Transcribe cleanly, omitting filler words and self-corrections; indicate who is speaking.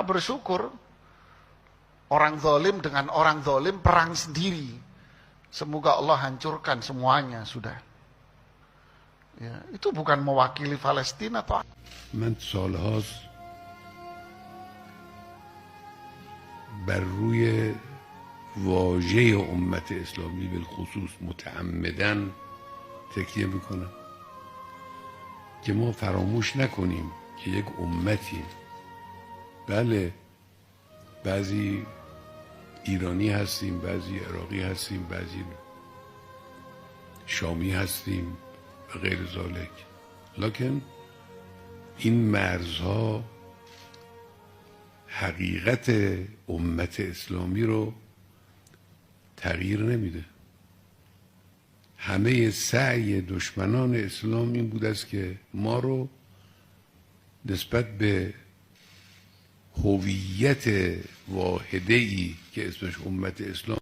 Speaker 1: kita bersyukur orang zalim dengan orang zalim perang sendiri. Semoga Allah hancurkan semuanya sudah. Ya, itu bukan mewakili Palestina atau
Speaker 2: من سالهاست بر روی واژه امت اسلامی بالخصوص متعمدن تکیه میکنم که ما فراموش نکنیم که یک امتیم. بله بعضی ایرانی هستیم، بعضی عراقی هستیم، بعضی شامی هستیم و غیر ذالک، لکن این مرزها حقیقت امت اسلامی رو تغییر نمیده. همه سعی دشمنان اسلام این بود است که ما رو نسبت به هویت واحده‌ای که اسمش امت اسلام